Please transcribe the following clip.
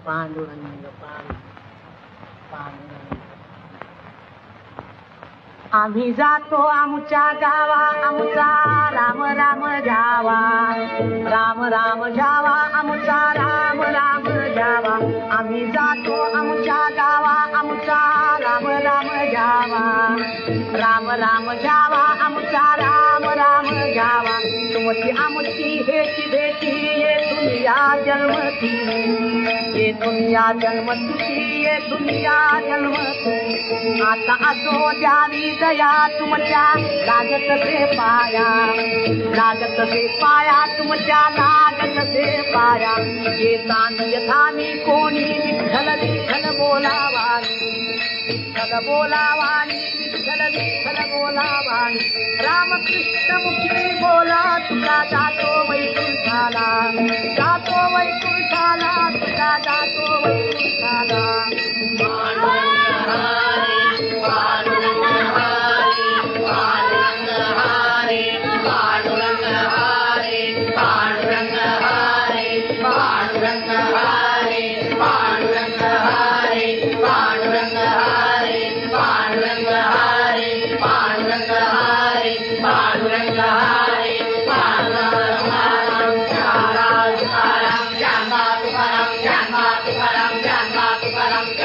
पांडुरंग पांडुरंग आम्ही जातो आमच्या गावा आमचा राम राम जावा राम राम जावा आमचा राम राम जावा आम्ही जातो आमच्या गावा आमचा राम राम जावा राम राम जावा आमचा राम राम जावा तुमची आमची हेची भेटी ये दुनिया जन्मती ये दुनिया जन्मती ये दुनिया जन्मती आता असो द्यावी दया तुमच्या लागत से पाया तुमच्या लागत से पाया येताना यथानी कोणी विठ्ठल विठ्ठल बोलावानी विठ्ठल बोलावानी विठ्ठल विठ्ठल बोलावानी रामकृष्ण मुखी बोला तुका जातो वैकुंठाला तुका जातो वैकुंठाला Jangan